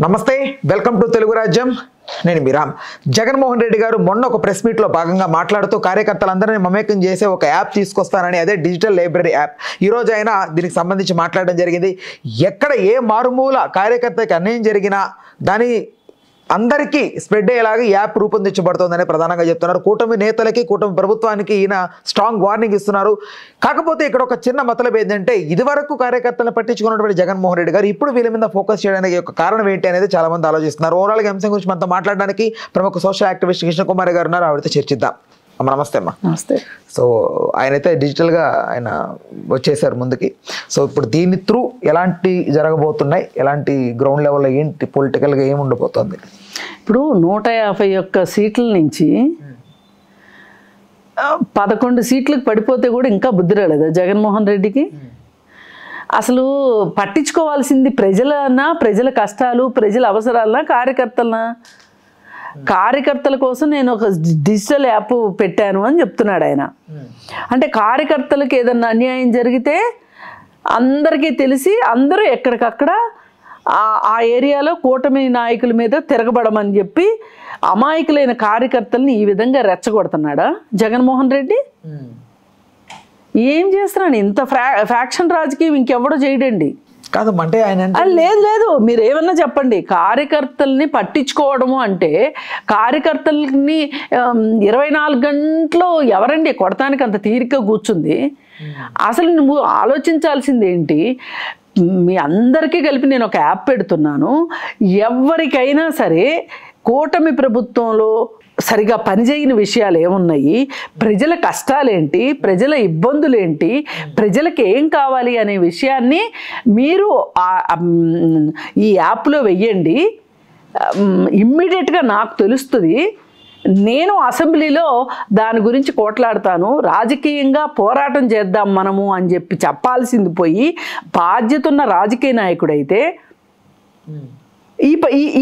నమస్తే welcome to Telugu రాజ్యం నేను మీరామ్ జగన్మోహన్ రెడ్డి గారు మొన్న ఒక ప్రెస్ మీట్ లో భాగంగా మాట్లాడుతూ కార్యకర్తలందరినీ మమేకం చేసే ఒక యాప్ తీసుకొస్తానని అదే డిజిటల్ లైబ్రరీ యాప్ ఈ రోజు అయినా దీనికి సంబంధించి మాట్లాడడం జరిగింది ఎక్కడ ఏ మారుమూల కార్యకర్తకి అన్యాయం జరిగినా దాని అందరికీ స్ప్రెడ్ అయ్యేలాగా యాప్ రూపొందించబడుతోందని ప్రధానంగా చెప్తున్నారు కూటమి నేతలకి కూటమి ప్రభుత్వానికి ఈయన స్ట్రాంగ్ వార్నింగ్ ఇస్తున్నారు కాకపోతే ఇక్కడ ఒక చిన్న మతలబు ఏంటంటే ఇదివరకు కార్యకర్తలను పట్టించుకున్నటువంటి జగన్మోహన్ రెడ్డి గారు ఇప్పుడు వీళ్ళ మీద ఫోకస్ చేయడానికి ఒక కారణం ఏంటి అనేది చాలా మంది ఆలోచిస్తున్నారు ఓవరాల్గా అంశం గురించి మనతో మాట్లాడడానికి ప్రముఖ సోషల్ యాక్టివిస్ట్ కృష్ణ కుమార్ గారు ఉన్నారు ఆవిడతో చర్చిద్దాం అమ్మ నమస్తే అమ్మా నమస్తే సో ఆయనైతే డిజిటల్గా ఆయన వచ్చేసారు ముందుకి సో ఇప్పుడు దీని త్రూ ఎలాంటి జరగబోతున్నాయి ఎలాంటి గ్రౌండ్ లెవెల్లో ఏంటి పొలిటికల్గా ఏమి ఉండబోతుంది ఇప్పుడు 151 సీట్ల నుంచి 11 సీట్లకు పడిపోతే కూడా ఇంకా బుద్ధి రాలేదా జగన్మోహన్ రెడ్డికి అసలు పట్టించుకోవాల్సింది ప్రజలనా ప్రజల కష్టాలు ప్రజల అవసరాలనా కార్యకర్తలనా కార్యకర్తల కోసం నేను ఒక డిజిటల్ యాప్ పెట్టాను అని చెప్తున్నాడు ఆయన అంటే కార్యకర్తలకు ఏదన్నా అన్యాయం జరిగితే అందరికీ తెలిసి అందరూ ఎక్కడికక్కడ ఆ ఏరియాలో కూటమి నాయకుల మీద తిరగబడమని చెప్పి అమాయకులైన కార్యకర్తల్ని ఈ విధంగా రెచ్చగొడుతున్నాడా జగన్మోహన్ రెడ్డి ఏం చేస్తున్నాను ఇంత ఫ్యాక్షన్ రాజకీయం ఇంకెవడో చేయడండి కాదు అంటే ఆయన లేదు లేదు మీరు ఏమన్నా చెప్పండి కార్యకర్తల్ని పట్టించుకోవడము అంటే కార్యకర్తల్ని 24 గంటలు ఎవరండి కొడతానికి అంత తీరిక కూర్చుంది అసలు నువ్వు ఆలోచించాల్సింది ఏంటి మీ అందరికీ కలిపి నేను ఒక యాప్ పెడుతున్నాను ఎవరికైనా సరే కూటమి ప్రభుత్వంలో సరిగా పనిచేయని విషయాలు ఏమున్నాయి ప్రజల కష్టాలేంటి ప్రజల ఇబ్బందులేంటి ప్రజలకు ఏం కావాలి అనే విషయాన్ని మీరు ఈ యాప్లో వెయ్యండి ఇమ్మీడియట్గా నాకు తెలుస్తుంది నేను అసెంబ్లీలో దాని గురించి కోట్లాడతాను రాజకీయంగా పోరాటం చేద్దాం మనము అని చెప్పి చెప్పాల్సింది పోయి బాధ్యత ఉన్న రాజకీయ నాయకుడైతే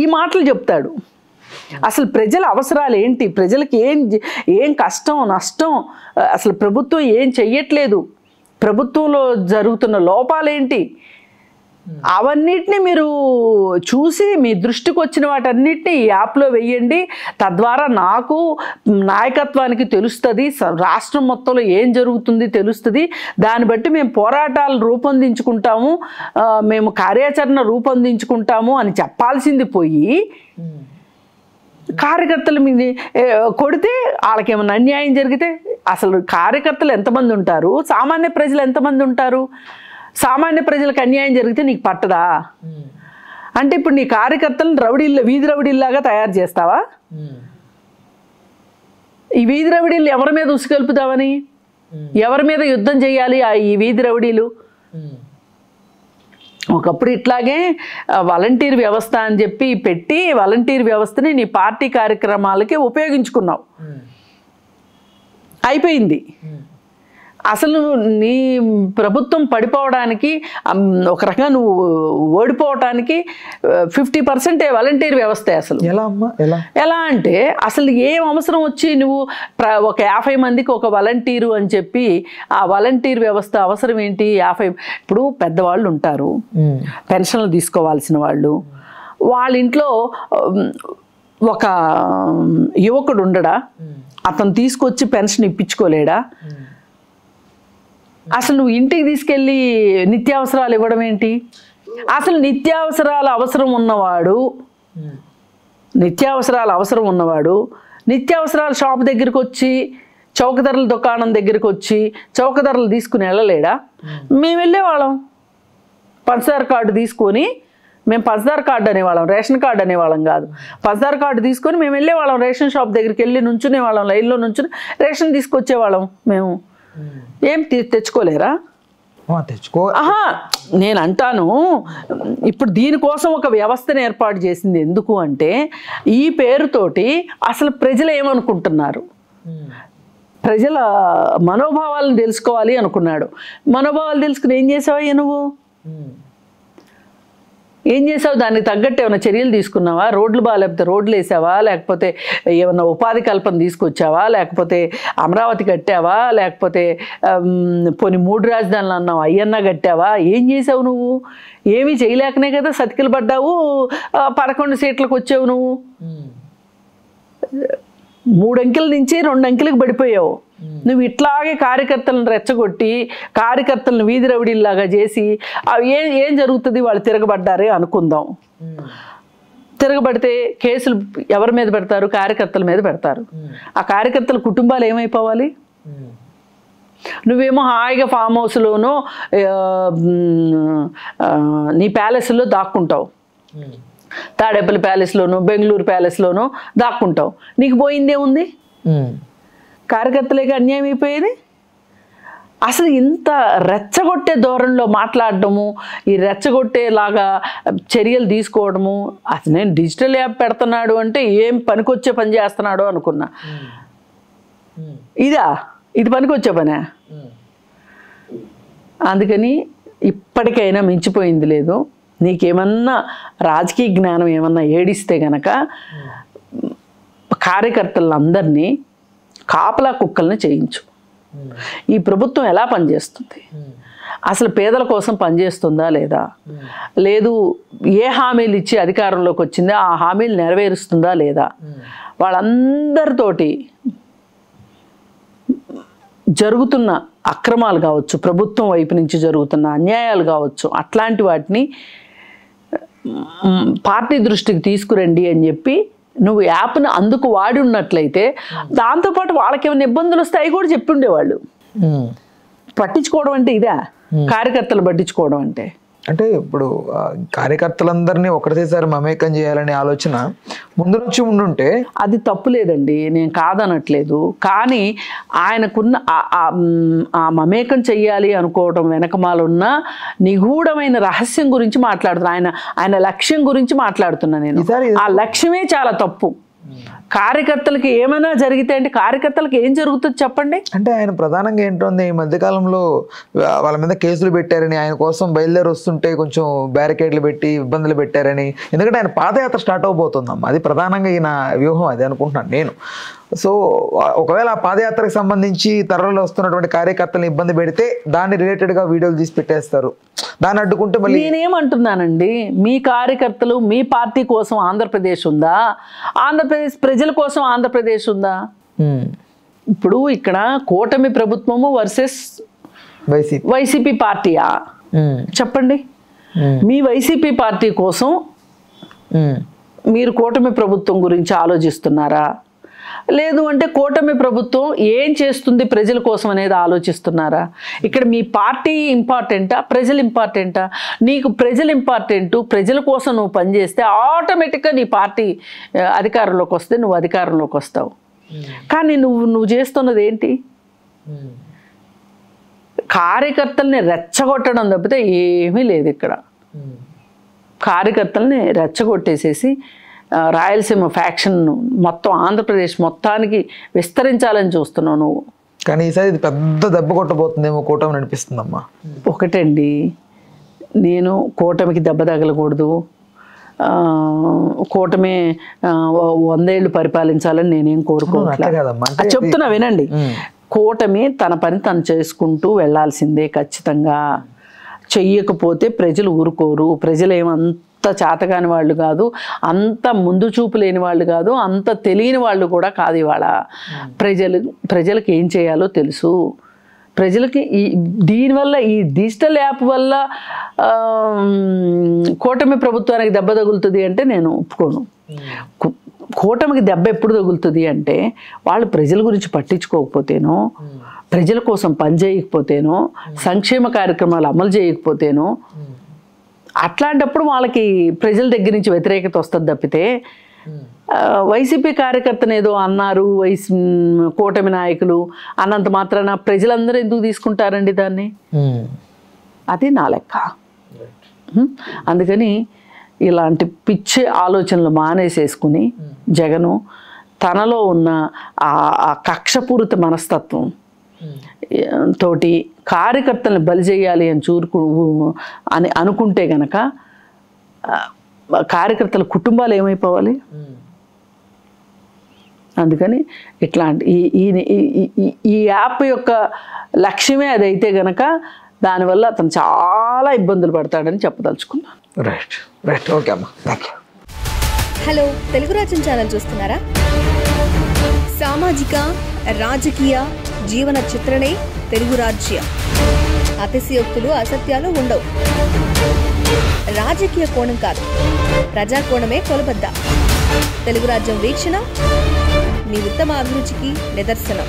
ఈ మాటలు చెప్తాడు అసలు ప్రజల అవసరాలు ఏంటి ప్రజలకి ఏం కష్టం నష్టం అసలు ప్రభుత్వం ఏం చెయ్యట్లేదు ప్రభుత్వంలో జరుగుతున్న లోపాలేంటి అవన్నిటిని మీరు చూసి మీ దృష్టికి వచ్చిన వాటన్నిటిని ఈ యాప్లో వెయ్యండి తద్వారా నాకు నాయకత్వానికి తెలుస్తుంది రాష్ట్రం మొత్తంలో ఏం జరుగుతుంది తెలుస్తుంది దాన్ని బట్టి మేము పోరాటాలు రూపొందించుకుంటాము మేము కార్యాచరణ రూపొందించుకుంటాము అని చెప్పాల్సింది పోయి కార్యకర్తల మీద కొడితే వాళ్ళకి ఏమైనా అన్యాయం జరిగితే అసలు కార్యకర్తలు ఎంతమంది ఉంటారు సామాన్య ప్రజలు ఎంతమంది ఉంటారు సామాన్య ప్రజలకు అన్యాయం జరిగితే నీకు పట్టదా అంటే ఇప్పుడు నీ కార్యకర్తలను వీధి రౌడీల్లాగా తయారు చేస్తావా ఈ వీధి రౌడీలు ఎవరి మీద ఉసుకెలుపుతావని ఎవరి మీద యుద్ధం చేయాలి ఈ వీధి రౌడీలు ఒకప్పుడు ఇట్లాగే వాలంటీర్ వ్యవస్థ అని చెప్పి పెట్టి వాలంటీర్ వ్యవస్థని నీ పార్టీ కార్యక్రమాలకి ఉపయోగించుకున్నావు అయిపోయింది అసలు నీ ప్రభుత్వం పడిపోవడానికి ఒక రకంగా నువ్వు ఓడిపోవటానికి 50% వాలంటీర్ వ్యవస్థే అసలు ఎలా అంటే అసలు ఏం అవసరం వచ్చి నువ్వు ఒక 50 మందికి ఒక వాలంటీరు అని చెప్పి ఆ వాలంటీర్ వ్యవస్థ అవసరం ఏంటి 50 ఇప్పుడు పెద్దవాళ్ళు ఉంటారు పెన్షన్లు తీసుకోవాల్సిన వాళ్ళు వాళ్ళ ఇంట్లో ఒక యువకుడు ఉండడా అతను తీసుకొచ్చి పెన్షన్ ఇప్పించుకోలేడా అసలు నువ్వు ఇంటికి తీసుకెళ్ళి నిత్యావసరాలు ఇవ్వడం ఏంటి అసలు నిత్యావసరాల అవసరం ఉన్నవాడు నిత్యావసరాల షాప్ దగ్గరికి వచ్చి చౌకధరల దుకాణం దగ్గరికి వచ్చి చౌకధరలు తీసుకుని వెళ్ళలేడా మేము వెళ్ళేవాళ్ళం పంచదార కార్డు తీసుకొని మేము పంచదార కార్డు అనేవాళ్ళం రేషన్ కార్డు అనేవాళ్ళం కాదు పంచదార కార్డు తీసుకొని మేము వెళ్ళేవాళ్ళం రేషన్ షాప్ దగ్గరికి వెళ్ళి నుంచునే వాళ్ళం లైన్లో నుంచుని రేషన్ తీసుకొచ్చేవాళ్ళం మేము ఏం తెచ్చుకోలేరా నేను అంటాను ఇప్పుడు దీనికోసం ఒక వ్యవస్థను ఏర్పాటు చేసింది ఎందుకు అంటే ఈ పేరుతోటి అసలు ప్రజలు ఏమనుకుంటున్నారు ప్రజల మనోభావాలను తెలుసుకోవాలి అనుకున్నాడు మనోభావాలు తెలుసుకుని ఏం చేసావయ్యా ఏం చేసావు? దానికి తగ్గట్టు ఏమైనా చర్యలు తీసుకున్నావా? రోడ్లు బాగాలేకపోతే రోడ్లు వేసావా? లేకపోతే ఏమన్నా ఉపాధి కల్పన తీసుకొచ్చావా? లేకపోతే అమరావతి కట్టావా? లేకపోతే పోనీ 3 రాజధానులు అన్నావు, అయ్యన్నా కట్టావా? ఏం చేసావు నువ్వు? ఏమీ చేయలేకనే కదా సతికిలు పడ్డావు, 11 సీట్లకు వచ్చావు నువ్వు. 3 అంకెల నుంచి 2 అంకెలకు పడిపోయావు. నువ్వు ఇట్లాగే కార్యకర్తలను రెచ్చగొట్టి కార్యకర్తలను వీధి రౌడీల్లాగా చేసి ఏం జరుగుతుంది? వాళ్ళు తిరగబడ్డారే అనుకుందాం. తిరగబడితే కేసులు ఎవరి మీద పెడతారు? కార్యకర్తల మీద పెడతారు. ఆ కార్యకర్తల కుటుంబాలు ఏమైపోవాలి? నువ్వేమో హాయిగా ఫామ్ హౌస్లోనూ నీ ప్యాలెస్లో దాక్కుంటావు, తాడేపల్లి ప్యాలెస్లోనూ బెంగళూరు ప్యాలెస్లోనూ దాక్కుంటావు. నీకు పోయిందే ఉంది? కార్యకర్తలకి అన్యాయం అయిపోయేది. అసలు ఇంత రెచ్చగొట్టే ధోరణిలో మాట్లాడటము, ఈ రెచ్చగొట్టేలాగా చర్యలు తీసుకోవడము. అసలు నేను డిజిటల్ యాప్ పెడుతున్నాడు అంటే ఏం పనికొచ్చే పని చేస్తున్నాడు అనుకున్నా. ఇది పనికొచ్చే పనే. అందుకని ఇప్పటికైనా మించిపోయింది లేదు. నీకేమన్నా రాజకీయ జ్ఞానం ఏమన్నా ఏడిస్తే గనక కార్యకర్తలందరినీ కాపలా కుక్కల్ని చేయించు. ఈ ప్రభుత్వం ఎలా పనిచేస్తుంది? అసలు పేదల కోసం పనిచేస్తుందా లేదా? లేదు ఏ హామీలు ఇచ్చి అధికారంలోకి వచ్చిందో ఆ హామీలు నెరవేరుస్తుందా లేదా? వాళ్ళందరితోటి జరుగుతున్న అక్రమాలు కావచ్చు, ప్రభుత్వం వైపు నుంచి జరుగుతున్న అన్యాయాలు కావచ్చు, అట్లాంటి వాటిని పార్టీ దృష్టికి తీసుకురండి అని చెప్పి నువ్వు యాప్ను అందుకు వాడి ఉన్నట్లయితే దాంతోపాటు వాళ్ళకి ఏమైనా ఇబ్బందులు వస్తాయి కూడా చెప్పి ఉండేవాళ్ళు. పట్టించుకోవడం అంటే ఇదా? కార్యకర్తలు పట్టించుకోవడం అంటే ఇప్పుడు కార్యకర్తలందరినీ ఒకటేసారి మమేకం చేయాలనే ఆలోచన ముందు నుంచి ఉండుంటే అది తప్పు లేదండి, నేను కాదనట్లేదు. కానీ ఆయనకున్న ఆ మమేకం చెయ్యాలి అనుకోవడం వెనకమాలున్న నిగూఢమైన రహస్యం గురించి మాట్లాడుతున్నా. ఆయన లక్ష్యం గురించి మాట్లాడుతున్నా నేను. ఆ లక్ష్యమే చాలా తప్పు. కార్యకర్తలకి ఏమైనా జరిగితే అంటే కార్యకర్తలకు ఏం జరుగుతుంది చెప్పండి? అంటే ఆయన ప్రధానంగా ఏంటంటే ఈ మధ్యకాలంలో వాళ్ళ మీద కేసులు పెట్టారని, ఆయన కోసం బయలుదేరి వస్తుంటే కొంచెం బ్యారికేడ్లు పెట్టి ఇబ్బందులు పెట్టారని. ఎందుకంటే ఆయన పాదయాత్ర స్టార్ట్ అవబోతుందమ్మా, అది ప్రధానంగా ఈయన వ్యూహం అది అనుకుంటున్నాను నేను. సో ఒకవేళ ఆ పాదయాత్రకు సంబంధించి తరలో వస్తున్నటువంటి కార్యకర్తలను ఇబ్బంది పెడితే దాన్ని రిలేటెడ్గా వీడియోలు తీసి పెట్టేస్తారు. దాన్ని అడ్డుకుంటే మళ్ళీ నేనేమంటున్నానండి, మీ కార్యకర్తలు మీ పార్టీ కోసం ఆంధ్రప్రదేశ్ ఉందా? ఆంధ్రప్రదేశ్ ప్రజల కోసం ఆంధ్రప్రదేశ్ ఉందా? ఇప్పుడు ఇక్కడ కూటమి ప్రభుత్వము వర్సెస్ వైసీపీ పార్టీయా చెప్పండి? మీ వైసీపీ పార్టీ కోసం మీరు కూటమి ప్రభుత్వం గురించి ఆలోచిస్తున్నారా? లేదు అంటే కూటమి ప్రభుత్వం ఏం చేస్తుంది ప్రజల కోసం అనేది ఆలోచిస్తున్నారా? ఇక్కడ మీ పార్టీ ఇంపార్టెంటా, ప్రజలు ఇంపార్టెంటా? నీకు ప్రజలు ఇంపార్టెంటు, ప్రజల కోసం నువ్వు పనిచేస్తే ఆటోమేటిక్గా నీ పార్టీ అధికారంలోకి వస్తే నువ్వు అధికారంలోకి వస్తావు. కానీ నువ్వు చేస్తున్నది ఏంటి? కార్యకర్తల్ని రెచ్చగొట్టడం తప్పితే ఏమీ లేదు ఇక్కడ. కార్యకర్తల్ని రెచ్చగొట్టేసేసి రాయలసీమ ఫ్యాక్షన్ మొత్తం ఆంధ్రప్రదేశ్ మొత్తానికి విస్తరించాలని చూస్తున్నావు నువ్వు. కానీ ఈసారి ఇది పెద్ద దెబ్బ కొట్టబోతుందేమో కూటమి అనిపిస్తుందమ్మా. ఒకటండి, నేను కూటమికి దెబ్బ తగలకూడదు, కూటమి 100 ఏళ్ళు పరిపాలించాలని నేనేం కోరుకోవట్లేదు. చెప్తున్నా వినండి. కూటమి తన పని తను చేసుకుంటూ వెళ్ళాల్సిందే ఖచ్చితంగా. చెయ్యకపోతే ప్రజలు ఊరుకోరు. ప్రజలు ఏమంత చేతగాని వాళ్ళు కాదు, అంత ముందు చూపు లేని వాళ్ళు కాదు, అంత తెలియని వాళ్ళు కూడా కాదు. ఇవాళ ప్రజలకు ఏం చేయాలో తెలుసు. ప్రజలకి దీనివల్ల ఈ డిజిటల్ యాప్ వల్ల కూటమి ప్రభుత్వానికి దెబ్బ తగులుతుంది అంటే నేను ఒప్పుకోను. కూటమికి దెబ్బ ఎప్పుడు తగులుతుంది అంటే వాళ్ళు ప్రజల గురించి పట్టించుకోకపోతేనో, ప్రజల కోసం పని చేయకపోతేనో, సంక్షేమ కార్యక్రమాలు అమలు చేయకపోతేనో, అట్లాంటప్పుడు వాళ్ళకి ప్రజల దగ్గర నుంచి వ్యతిరేకత వస్తుంది తప్పితే వైసీపీ కార్యకర్తను ఏదో అన్నారు కూటమి నాయకులు అన్నంత మాత్రాన ప్రజలందరూ ఎందుకు తీసుకుంటారండి దాన్ని? అది నా లెక్క. అందుకని ఇలాంటి పిచ్చి ఆలోచనలు మానేసేసుకుని జగను తనలో ఉన్న ఆ కక్షపూరిత మనస్తత్వం తోటి కార్యకర్తలను బలి చేయాలి అని అనుకుంటే గనక కార్యకర్తల కుటుంబాలు ఏమైపోవాలి? అందుకని ఇట్లాంటి ఈ యాప్ యొక్క లక్ష్యమే అదైతే గనక దానివల్ల అతను చాలా ఇబ్బందులు పడతాడని చెప్పదలుచుకున్నాను. రైట్ ఓకే అమ్మా, థ్యాంక్ యూ. హలో, తెలుగు రాజ్యం ఛానల్ చూస్తున్నారా? సామాజిక రాజకీయ జీవన చిత్రణే తెలుగు రాజ్యం. అతిశయోక్తులు అసత్యాలు ఉండవు. రాజకీయ కోణం కాదు, ప్రజా కోణమే కొలబద్ద. తెలుగు రాజ్యం వీక్షణ మీ ఉత్తమ అభిరుచికి నిదర్శనం.